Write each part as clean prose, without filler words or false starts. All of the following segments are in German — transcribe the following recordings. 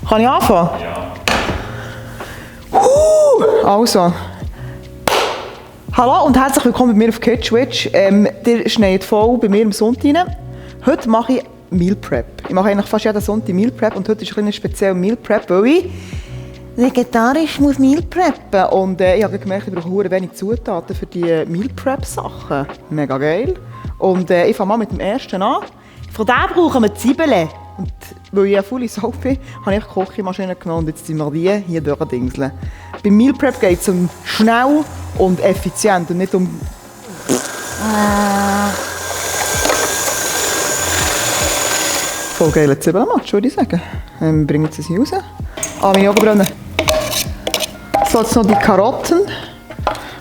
Kann ich anfangen? Ja. Also. Hallo und herzlich willkommen bei mir auf Kitschwitch. Ihr schneit voll bei mir am Sonntag rein. Heute mache ich Meal Prep. Ich mache eigentlich fast jeden Sonntag Meal Prep und heute ist ein speziell Meal Prep, weil ich vegetarisch muss Meal preppen. Und ich habe gemerkt, ich brauche wenig Zutaten für die Meal Prep Sachen. Mega geil. Und ich fange mal mit dem ersten an. Von dem brauchen wir Zwiebeln. Und weil ich ja voll Sau bin, habe ich die Kochmaschine genommen und jetzt sind wir die hier durchdingseln. Beim Meal Prep geht es um schnell und effizient und nicht um... Voll geile Zwiebelmatsch, würde ich sagen. Wir bringen sie raus. Meine Augenbrauen. So, jetzt noch die Karotten.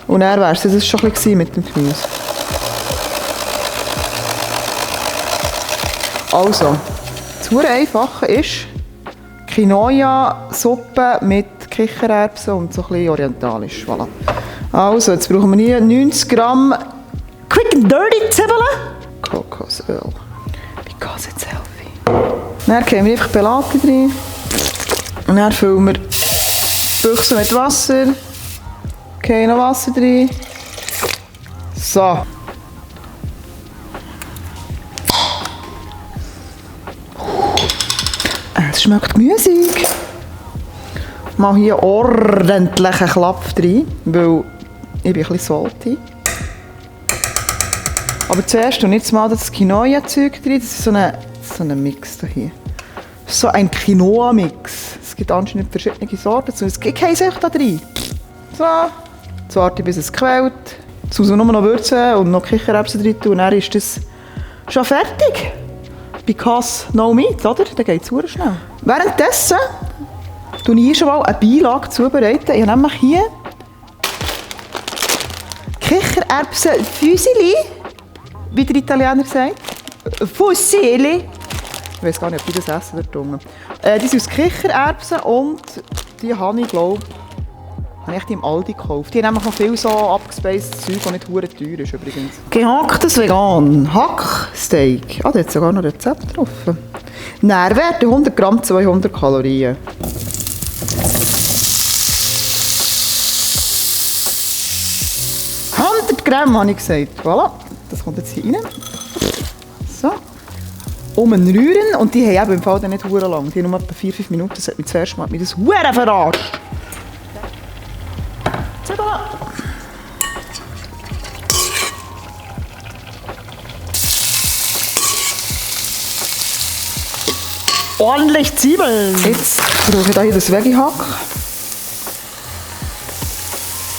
Und dann wäre es schon ein bisschen mit dem Gemüse. Also, das Einfache ist Quinoa-Suppe mit Kichererbsen und so ein bisschen orientalisch. Voilà. Also, jetzt brauchen wir hier 90 Gramm Quick and Dirty Zwiebeln. Kokosöl. Because it's healthy. Dann geben wir einfach Pelati rein. Und dann füllen wir die Büchse mit Wasser. Okay, noch Wasser rein. So. Es schmeckt gemüsig. Ich mache hier ordentlich einen Klapp rein, weil ich bin ein bisschen salty. Aber zuerst tue ich jetzt mal das Quinoa-Zeug rein. Das ist so ein Mix hier. So ein Quinoa-Mix. Es gibt anscheinend verschiedene Sorten. Es gibt keine Sache da drin. So. Jetzt warte ich, bis es quält. Jetzt muss man nur noch würzen und noch Kichererbsen rein tun. Und dann ist das schon fertig. Because no meat, oder? Dann geht es sehr schnell. Währenddessen tue ich hier schon mal eine Beilage zubereiten. Ich habe nämlich hier Kichererbsen-Füsili, wie der Italiener sagt. Fusilli. Ich weiß gar nicht, ob die das essen dort. Die sind aus Kichererbsen und die habe ich, glaube ich, die im Aldi gekauft. Die haben nämlich noch viel so abgespeistes Zeug, das nicht verdammt teuer ist übrigens. Gehacktes Vegan Hacksteak. Da hat sogar noch ein Rezept drauf. Nährwerte 100 Gramm, 200 Kalorien. Gramm habe ich gesagt. Voilà. Das kommt jetzt hier rein. So. Umrühren. Und die haben eben im Fall dann nicht sehr lang. Die haben nur etwa 4-5 Minuten. Das hat mich zuerst mal das sehr verarscht. Ordentlich Zwiebeln. Jetzt brauche ich hier das Veggie-Hack.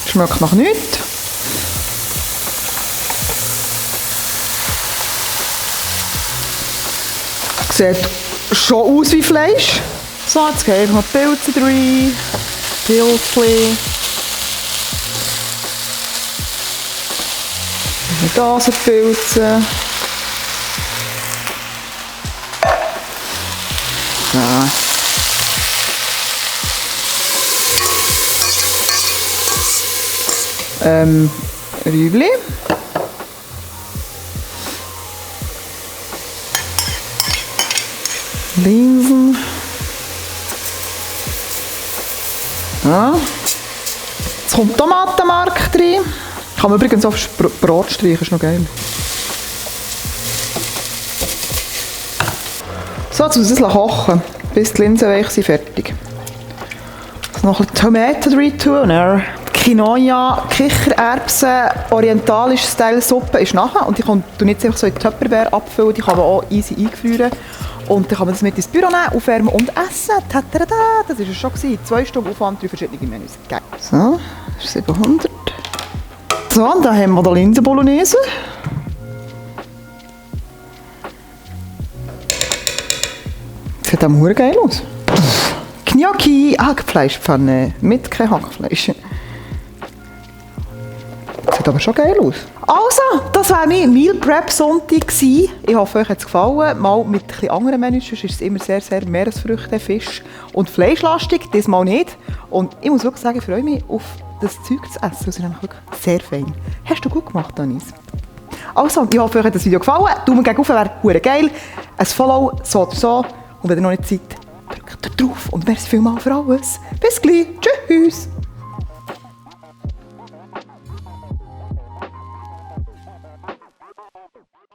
Schmeckt nach nichts. Sieht schon aus wie Fleisch. So, jetzt gebe ich noch Pilze rein. Pilzchen. Nasenpilze. So. Rüebli. Linsen. Ja. Jetzt kommt Tomatenmark rein. Kann man übrigens auf Brot streichen, ist noch geil. So, jetzt muss ich es kochen, bis die Linsen weich sind, fertig. Jetzt noch ein bisschen Tomaten rein tun und dann Quinoa, Kichererbsen, orientalische Style-Suppe ist nachher. Und ich kann jetzt einfach so in die Tupperware abfüllen, die kann man auch easy eingefrieren. Und dann kann man das mit ins Büro nehmen, aufwärmen und essen. Tatada, das war es schon. 2 Stunden Aufwand, 3 verschiedene Menüs. Geil. So, das ist 700. So, und dann haben wir die Linsen-Bolognese. Das sieht auch sehr geil aus. Gnocchi, Hackfleischpfanne mit kein Hackfleisch. Das sieht aber schon geil aus. Also, das war mein Meal Prep Sonntag. Ich hoffe, euch hat es gefallen. Mal mit etwas anderen Menüs, sonst ist es immer sehr, sehr Meeresfrüchte, Fisch und fleischlastig. Diesmal nicht. Und ich muss wirklich sagen, ich freue mich auf das Zeug zu essen. Das ist nämlich wirklich sehr fein. Hast du gut gemacht, Anis. Also, ich hoffe, euch hat das Video gefallen. Daumen gegen rauf wäre geil. Ein Follow, so oder so. Und wenn ihr noch nicht seid, drückt drauf und merci vielmals für alles. Bis gleich. Tschüss.